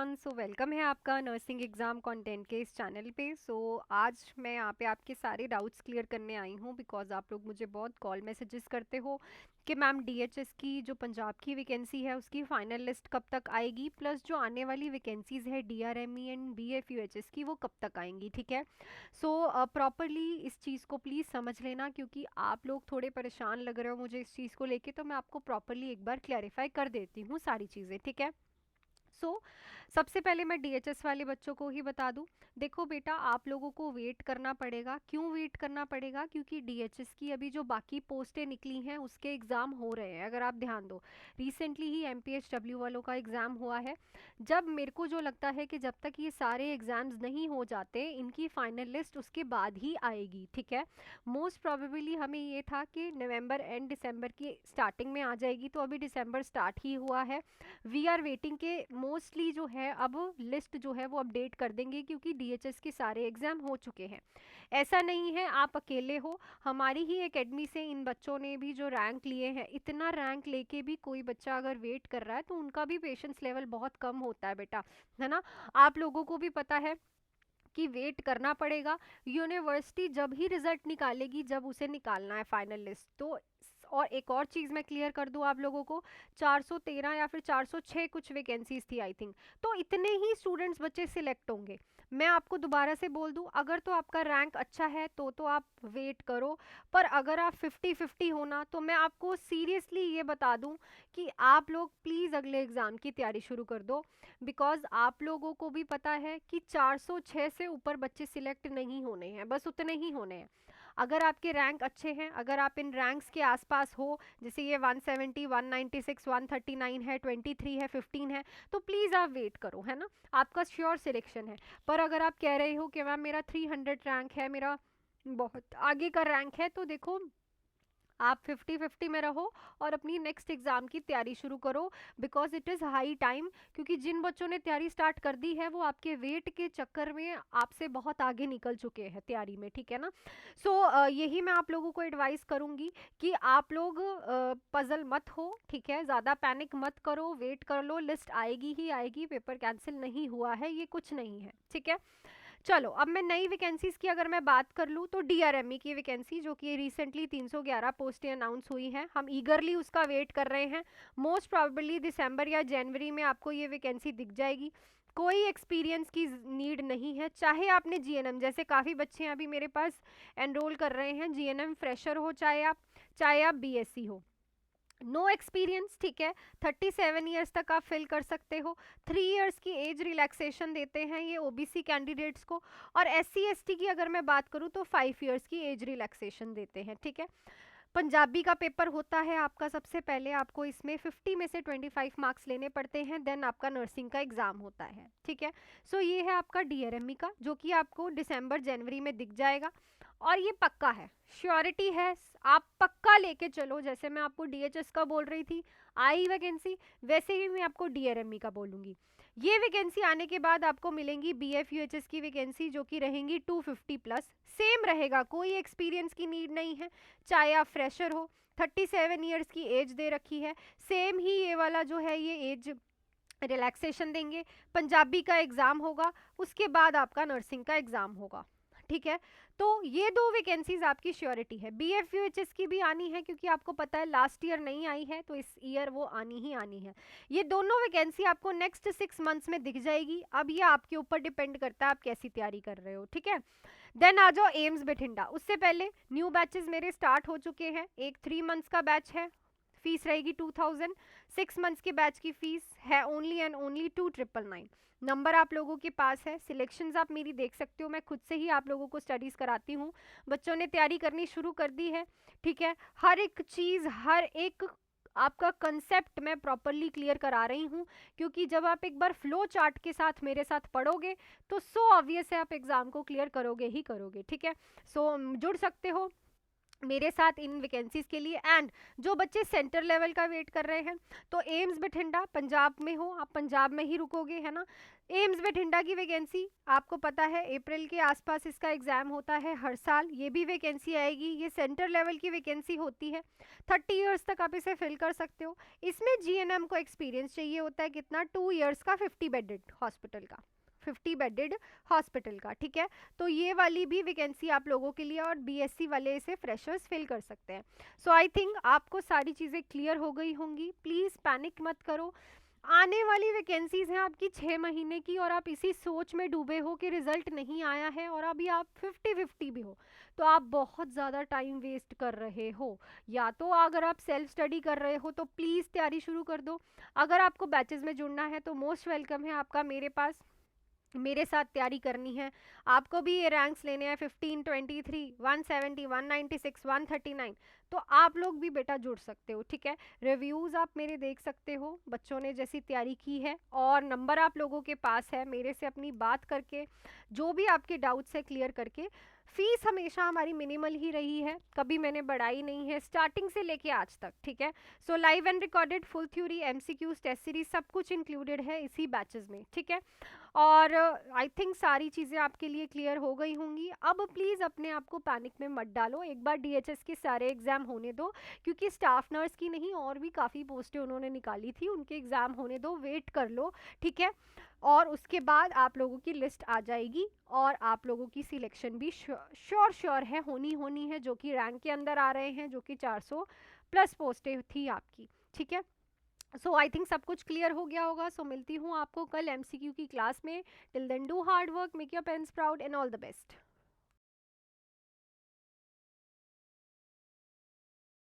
Everyone. Welcome है आपका nursing exam content के इस चैनल पे। आज मैं यहाँ पे आपके सारे डाउट्स क्लियर करने आई हूँ बिकॉज़ आप लोग मुझे बहुत कॉल मैसेजेस करते हो कि मैम डीएचएस की जो पंजाब की वैकेंसी है उसकी फ़ाइनल लिस्ट कब तक आएगी, प्लस जो आने वाली वैकेंसीज़ है डीआरएमई एंड बीएफयूएचएस की वो कब तक आएंगी। ठीक है, प्रॉपरली इस चीज़ को प्लीज़ समझ लेना क्योंकि आप लोग थोड़े परेशान लग रहे हो मुझे इस चीज़ को लेके, तो मैं आपको प्रॉपरली एक बार क्लैरिफाई कर देती हूँ सारी चीज़ें। ठीक है, सो सबसे पहले मैं डीएचएस वाले बच्चों को ही बता दूं, देखो बेटा आप लोगों को वेट करना पड़ेगा। क्यों वेट करना पड़ेगा? क्योंकि डीएचएस की अभी जो बाकी पोस्टें निकली हैं उसके एग्ज़ाम हो रहे हैं। अगर आप ध्यान दो, रिसेंटली ही एमपीएचडब्ल्यू वालों का एग्ज़ाम हुआ है। जब मेरे को जो लगता है कि जब तक ये सारे एग्ज़ाम्स नहीं हो जाते इनकी फाइनल लिस्ट उसके बाद ही आएगी। ठीक है, मोस्ट प्रोबेबली हमें ये था कि नवंबर एंड दिसंबर की स्टार्टिंग में आ जाएगी, तो अभी दिसंबर स्टार्ट ही हुआ है। वी आर वेटिंग के मोस्टली जो है अब लिस्ट जो है वो अपडेट कर देंगे क्योंकि डीएचएस के सारे एग्जाम हो चुके हैं। ऐसा नहीं है आप अकेले हो, हमारी ही एकेडमी से इन बच्चों ने भी जो रैंक लिए हैं, इतना रैंक लेके भी कोई बच्चा अगर वेट कर रहा है तो उनका भी पेशेंस लेवल बहुत कम होता है बेटा, है ना। आप लोगों को भी पता है कि वेट करना पड़ेगा। यूनिवर्सिटी जब ही रिजल्ट निकालेगी, जब उसे निकालना है फाइनल लिस्ट, तो और एक और चीज़ मैं क्लियर कर दूं आप लोगों को, 413 या फिर 406 कुछ वैकेंसीज थी आई थिंक, तो इतने ही स्टूडेंट्स बच्चे सिलेक्ट होंगे। मैं आपको दोबारा से बोल दूं, अगर तो आपका रैंक अच्छा है तो आप वेट करो, पर अगर आप 50-50 होना तो मैं आपको सीरियसली ये बता दूं कि आप लोग प्लीज़ अगले एग्ज़ाम की तैयारी शुरू कर दो। बिकॉज आप लोगों को भी पता है कि 406 से ऊपर बच्चे सिलेक्ट नहीं होने हैं, बस उतने ही होने हैं। अगर आपके रैंक अच्छे हैं, अगर आप इन रैंक्स के आसपास हो, जैसे ये 170, 196, 139 है, 23 है, 15 है, तो प्लीज़ आप वेट करो, है ना। आपका श्योर सिलेक्शन है। पर अगर आप कह रहे हो कि मैम मेरा 300 रैंक है, मेरा बहुत आगे का रैंक है, तो देखो आप 50-50 में रहो और अपनी नेक्स्ट एग्ज़ाम की तैयारी शुरू करो because it is high time. क्योंकि जिन बच्चों ने तैयारी स्टार्ट कर दी है वो आपके वेट के चक्कर में आपसे बहुत आगे निकल चुके हैं तैयारी में। ठीक है ना। यही मैं आप लोगों को एडवाइस करूंगी कि आप लोग पजल मत हो, ठीक है, ज़्यादा पैनिक मत करो, वेट कर लो, लिस्ट आएगी ही आएगी, पेपर कैंसिल नहीं हुआ है, ये कुछ नहीं है। ठीक है, चलो अब मैं नई वैकेंसीज की अगर मैं बात कर लूँ तो डीआरएमई की वैकेंसी जो कि रिसेंटली 311 पोस्टें अनाउंस हुई हैं, हम ईगरली उसका वेट कर रहे हैं। मोस्ट प्रोबेबली दिसंबर या जनवरी में आपको ये वैकेंसी दिख जाएगी। कोई एक्सपीरियंस की नीड नहीं है, चाहे आपने जीएनएम, जैसे काफ़ी बच्चे अभी मेरे पास एनरोल कर रहे हैं, जीएनएम फ्रेशर हो चाहे आप बीएससी हो, नो एक्सपीरियंस, ठीक है, 37 ईयर्स तक आप फिल कर सकते हो। 3 इयर्स की एज रिलैक्सेशन देते हैं ये ओबीसी कैंडिडेट्स को, और एससी एसटी की अगर मैं बात करूँ तो 5 इयर्स की एज रिलैक्सेशन देते हैं। ठीक है, पंजाबी का पेपर होता है आपका, सबसे पहले आपको इसमें 50 में से 25 मार्क्स लेने पड़ते हैं, देन आपका नर्सिंग का एग्जाम होता है। ठीक है, ये है आपका डीआरएमई का जो कि आपको दिसंबर जनवरी में दिख जाएगा, और ये पक्का है, श्योरिटी है, आप पक्का लेके चलो। जैसे मैं आपको डीएचएस का बोल रही थी आई वैकेंसी, वैसे ही मैं आपको डीआरएमई का बोलूंगी। ये वैकेंसी आने के बाद आपको मिलेंगी बीएफयूएचएस की वैकेंसी जो कि रहेंगी 250 प्लस, सेम रहेगा, कोई एक्सपीरियंस की नीड नहीं है, चाहे आप फ्रेशर हो। 37 ईयर्स की एज दे रखी है, सेम ही ये वाला जो है ये एज रिलैक्सेशन देंगे। पंजाबी का एग्ज़ाम होगा, उसके बाद आपका नर्सिंग का एग्ज़ाम होगा। ठीक है, तो ये दो वैकेंसीज आपकी श्योरिटी है। बीएफयूएचएस की भी आनी है क्योंकि आपको पता है लास्ट ईयर नहीं आई है, तो इस ईयर वो आनी ही आनी है। ये दोनों वैकेंसी आपको नेक्स्ट 6 मंथ्स में दिख जाएगी। अब ये आपके ऊपर डिपेंड करता है आप कैसी तैयारी कर रहे हो। ठीक है, देन आ जाओ एम्स बठिंडा। उससे पहले न्यू बैचेस मेरे स्टार्ट हो चुके हैं। एक 3 मंथ्स का बैच है, फीस रहेगी 2000। 6 मंथ्स के बैच की फीस है ओनली एंड ओनली 2999। नंबर आप लोगों के पास है, सिलेक्शंस आप मेरी देख सकते हो, मैं खुद से ही आप लोगों को स्टडीज़ कराती हूँ, बच्चों ने तैयारी करनी शुरू कर दी है। ठीक है, हर एक चीज़, हर एक आपका कंसेप्ट मैं प्रॉपरली क्लियर करा रही हूँ, क्योंकि जब आप एक बार फ्लो चार्ट के साथ मेरे साथ पढ़ोगे तो सो ऑब्वियस है आप एग्ज़ाम को क्लियर करोगे ही करोगे। ठीक है, जुड़ सकते हो, मेरे साथ इन वैकेंसीज के लिए। एंड जो बच्चे सेंटर लेवल का वेट कर रहे हैं, तो एम्स बठिंडा, पंजाब में हो आप, पंजाब में ही रुकोगे है ना। एम्स बठिंडा की वैकेंसी आपको पता है अप्रैल के आसपास इसका एग्जाम होता है हर साल, ये भी वैकेंसी आएगी। ये सेंटर लेवल की वैकेंसी होती है, 30 इयर्स तक आप इसे फिल कर सकते हो। इसमें जीएनएम को एक्सपीरियंस चाहिए होता है कितना, 2 इयर्स का, 50 बेडेड हॉस्पिटल का, 50 बेडेड हॉस्पिटल का, ठीक है। तो ये वाली भी वैकेंसी आप लोगों के लिए, और बीएससी वाले इसे फ्रेशर्स फिल कर सकते हैं। सो आई थिंक आपको सारी चीज़ें क्लियर हो गई होंगी। प्लीज़ पैनिक मत करो। आने वाली वैकेंसीज हैं आपकी 6 महीने की, और आप इसी सोच में डूबे हो कि रिजल्ट नहीं आया है, और अभी आप 50-50 भी हो, तो आप बहुत ज़्यादा टाइम वेस्ट कर रहे हो। या तो अगर आप सेल्फ स्टडी कर रहे हो तो प्लीज़ तैयारी शुरू कर दो। अगर आपको बैचेस में जुड़ना है तो मोस्ट वेलकम है आपका मेरे पास, मेरे साथ तैयारी करनी है। आपको भी ये रैंक्स लेने हैं 15, 23, 170, 196, 139, तो आप लोग भी बेटा जुड़ सकते हो, ठीक है। रिव्यूज़ आप मेरे देख सकते हो, बच्चों ने जैसी तैयारी की है, और नंबर आप लोगों के पास है। मेरे से अपनी बात करके जो भी आपके डाउट्स है क्लियर करके। फीस हमेशा हमारी मिनिमल ही रही है, कभी मैंने बढ़ाई नहीं है स्टार्टिंग से लेके आज तक, ठीक है। So live and recorded, full theory, MCQs, test series, सब कुछ इंक्लूडेड है इसी बैचेस में, ठीक है। और आई थिंक सारी चीज़ें आपके लिए क्लियर हो गई होंगी। अब प्लीज़ अपने आप को पैनिक में मत डालो, एक बार डीएचएस के सारे एग्ज़ाम होने दो, क्योंकि स्टाफ नर्स की नहीं और भी काफ़ी पोस्टें उन्होंने निकाली थी, उनके एग्ज़ाम होने दो, वेट कर लो, ठीक है। और उसके बाद आप लोगों की लिस्ट आ जाएगी, और आप लोगों की सिलेक्शन भी श्योर है, होनी है, जो कि रैंक के अंदर आ रहे हैं, जो कि 400 प्लस पोस्टें थी आपकी, ठीक है। सो आई थिंक सब कुछ क्लियर हो गया होगा। सो मिलती हूँ आपको कल एमसीक्यू की क्लास में। Till then do hard work, make your parents proud, and all the best.